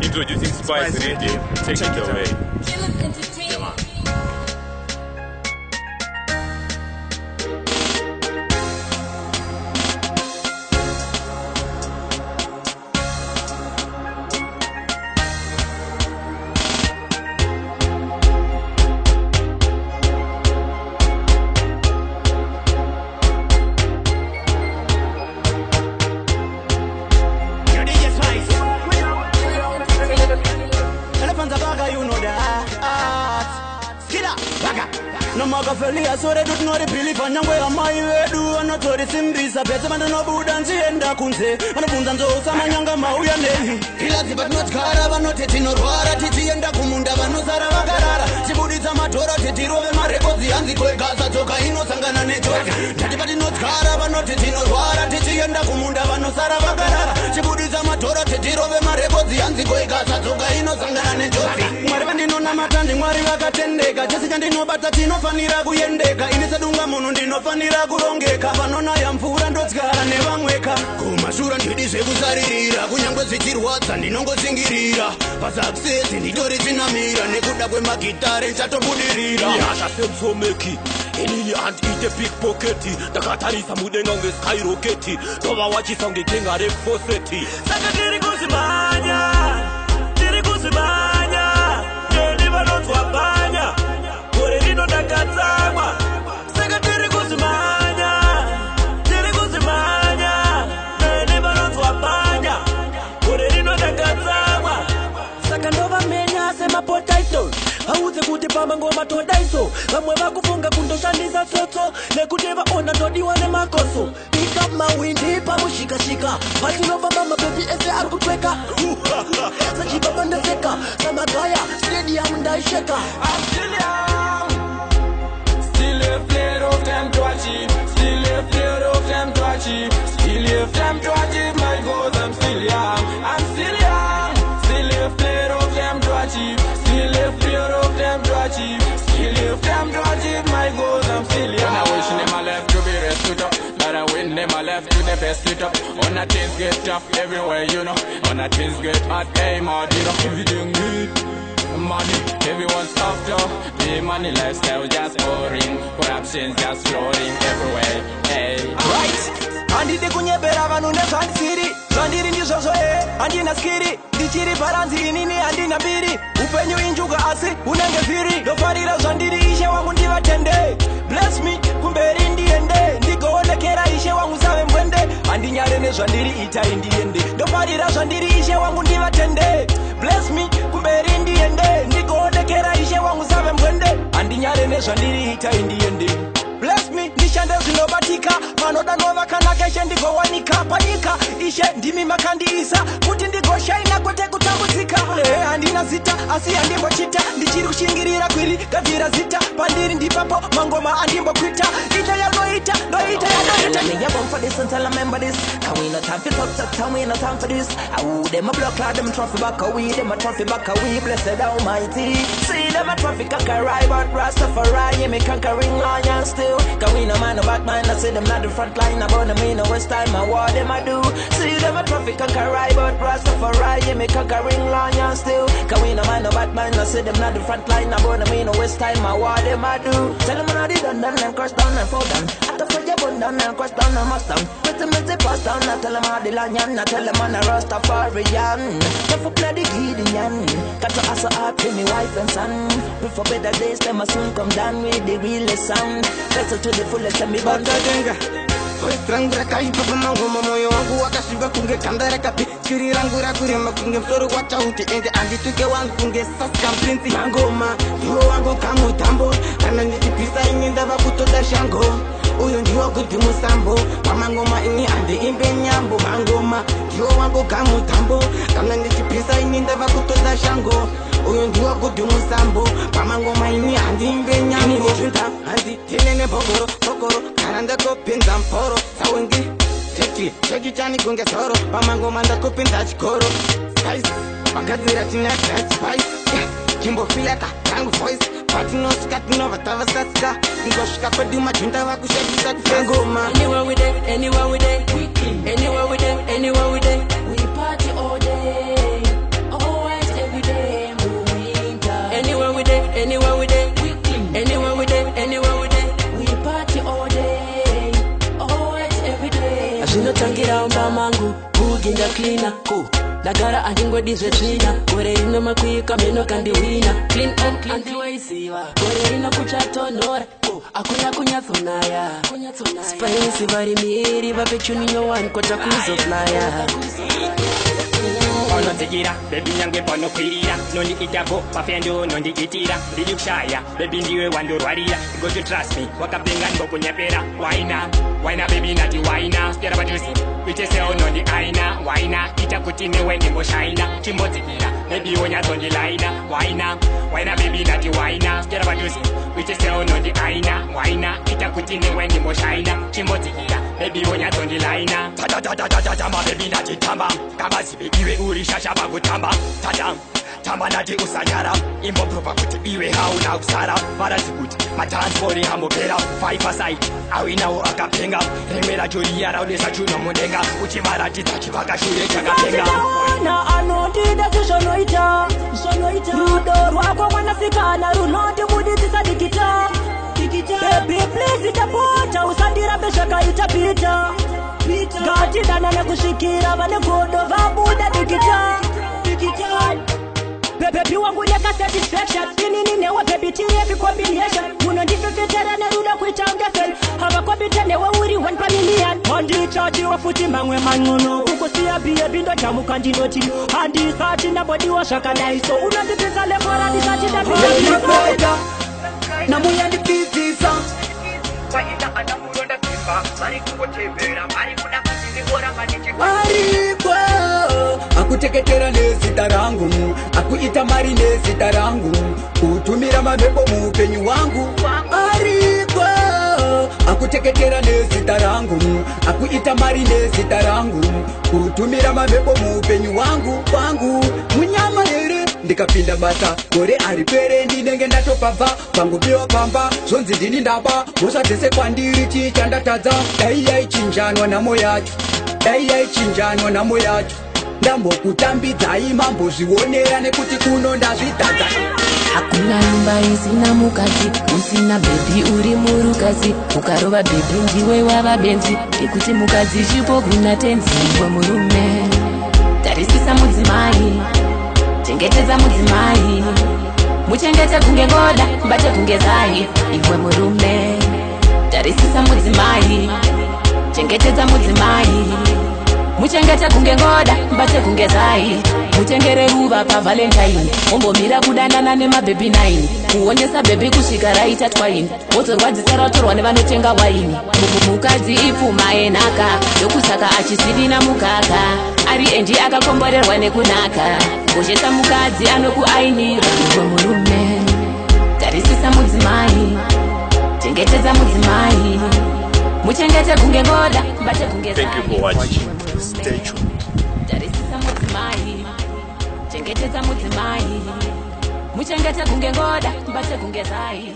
Introducing Spice Radio. Take it away. Yeah, man. No magafelia so they don't know the belief and where my way do and not to the simbisa better man no budan zienda kunze anobunza nzosa manyanga mauya nei ilazi but not kara vanote tinorwara tichienda kumunda vanosara vagarara chibuditsa madhoro titirove marekodzi hanzi kwegasa tsoka inosangana nejoka ndati but not kara vanote tinorwara tichienda kumunda vanosara vagarara chibuditsa madhoro titirove marekodzi hanzi kwegasa tsoka inosangana nejoka mwari vandinonamata ndimwari vakatendeka chese chandinobata tinofanira kuyendeka inisadunga munhu ndinofanira kurongeka vanonaya mvura ndotyara nevamweka kumashura ndidi zvekusaririra kunyangwe zvichirwadza ndinongosingirira pasaksesi nditori chinamira nekuda kwemagitare ndichatobudirira yashasensomeki inini andiite pickpocketi ndakatarisa mudenga unge skyroketi tova wachisa unge denga refoseti saka tiri kuzimanya ndeni vanotwabanya gore rinodakadzamwa saka tiri kuzimanya ndeni vanotwabanya gore rinodakadzamwa saka ndovamenya semapotaito haudze kuti pamba ngoma todaiso vamwe vakufunga kundoshandisa tsotso nekuti vaona ndodiwa nemakoso pick up mawindi pamushikashika patinofamba mabebi ese ari kutweka sachibabandeseka samagaya stadium ndaisheka Still afraid of them to achieve, still afraid of them to achieve, still afraid of them to achieve my goals. I'm still young, still afraid of them to achieve, still afraid of them to achieve, still afraid of them to achieve my goals. I'm still young. And I wish them I left to be rescued up, but I win them I left to the best it up. On the things get tough everywhere, you know. On the things get hot, aim hard, you know. Everything good. Money, everyone's after the money lifestyle just pouring, corruption's just flowing everywhere. Hey, right andide kunyebera vanhu nezvandisiri zvandiri ndizvozvo handina skiri ndichiri paranzi inini handina mbiri upenyu injuga asi unenge vhiri ndofarira zvandiri ishe wangu ndivatende bless me kumberi ndiende ndigoonekera ishe wangu save mwende handinyare nezvandiri itai ndiende ndofarira zvandiri ishe wangu ndivatende bless me kumberi ndiende ndigoonekera ishe wangu save mwende handinyare nezvandiri itai ndiende bless me nishande zvinobatika vanoda novakanaka ishe ndigowanika panyika ishe ndimi makandiisa kuti ndigoshaina kwete kutambudzika handina zita asi handimbochita ndichiri kushingirira kwiri gadzira zita pandiri ndipapo mangoma andimbokwita ita yanoita ndoita yabom for this until I remember this and we no time for talk time we no time for this them a block like them trophy back away them a trophy back away blessed almighty see them a trophy conquer but Rastafari yeah, me conquering lion still cause we no man no back man I see them not the front line about them in the west time and what them I do see them a trophy conquer but Rastafari yeah, me conquering lion still cause we no man no back man I see them not the front line about them in the west time and what them I do tell them I did done and cross down and fall down after for your bun down and cross down and must down with them as they pass down I tell them how the lion I tell them on a Rastafarian if I play the Gideon got to ask her to me wife and son before better days them a soon come down with the realest son better to the fullest and me bandadenga Strangura kai papa mango moyo wangu wakashiba kunge kandara kapi kiri rangu rakurema kunge mtoro wacha uti ende andituke wangu kunge saska prince mangoma yo wangu kamu tambo kana nitipisa inyenda vakutoda shango uyu ndiwo kuti musambo pamangoma ini ande imbe nyambo mangoma yo wangu kamu tambo kana nitipisa inyenda vakutoda shango uyu ndiwo kuti musambo pamangoma ini ande imbe nyambo zvita handi tenene bogoro karanda kopinza mporo sawengi cheki chani kunge soro pamangoma ndakopinza chikoro spice magadzira chinaka spice chimbofileka tangu voice patinosvika tinovatava sasika ingosvika kwedu majunda vakushabisa kufengoma anywhere we day anywhere we day we party all day always ginja cleaner dagara andingodizve tsvina gore rino makwika meno kandiwina clean up andiwaisiva gore rino kuchatonhora akuna kunyatsonaya space vari miiri vapechuninyo one kota kuzoflya Panodzikira, baby nyange panokwirira nondiitavo pafendo nondiitira ndiri kushaya baby ndiwe wandorwarira go to trust me wakapenga ndikokunyepera waina baby nati waina stera pajusi kuiteseo nondi aina waina ita kuti newe ndimboshaina chimbodzikira baby wonyatsondilaina waina baby nati waina stera pajusi kuiteseo nondi aina waina ita kuti newe ndimboshaina chimbodzikira baby wonyatsondilaina tama baby nati tamba kamazibe iwe uri shasha pakutamba tamba nati usanyara imboprova kuti iwe hauna kusara varati kuti matranspori hambopera 5 aside awinawo akapenga rimwe racho riyara unesa chuno mudenga uchimaratidza chivakashure chakapenga anotida zvezvonoita rudo rwako mwanasikana runondibuditsisa dikita baby please tapota usandirambe zvakaita pita ngatidanane kusvikira vane godo vabuda dikita baby wangu neka satisfaction inini newe baby tievi combination unondifefetera nerudo kuita ungefel havakombita newe uri 1 per million handichachiwa futi mamwe man'ono ukusiya biye bindojamuka ndinoti handisati ndambodiwa zvakadaiso unondipisa lemora ndisati ndapia namuyandipizisa ariko akuteketera nezita rangu akuita mari nezita rangu kutumira mabeko muupenyu wangu ariko akuteketera nezita rangu akuita mari nezita rangu kutumira mabeko muupenyu wangu munyama here ndikapinda basa gore aripere ndinenge ndatopabva pangu biwa pamba zvonzi ndini ndaba mhosva dzese kwandiri chichandatadza dai yaichinjanwa nhamo yacho ndambokutambidzai mambozvionera nekuti kuno ndazvidhadza hakuna imba isina mukadzi usina bebi uri murukadzi ukarova bebi ndiwe wava benzi ekuti mukadzi chipo kuna tenzi wemurume tarisisa mudzimai chengetedza mudzimai muchengete kunge ngoda mbate kunge zai iwe murume tarisisa mudzimai chengetedza mudzimai muchengete kunge ngoda mbate kunge zai mutengere ruva pavalentine ombomira kudanana nemabhebi 9 kuonesa bhebi kusvika raita twaini wodzorwadzisa ratorwa nevanotenga waini mukadzi ipfuma enhaka yokusaka achisirina mukaka ari endi akakomborerwa nekunaka ngochesa mukadzi anokuainira iwe murume tarisisa mudzimai chengetedza mudzimai muchengete kunge ngoda mbate kunge zai. Thank you for watching. Stay tuned. tarisisa mudzimai chengetedza mudzimai muchengete kunge ngoda mbate kunge zai.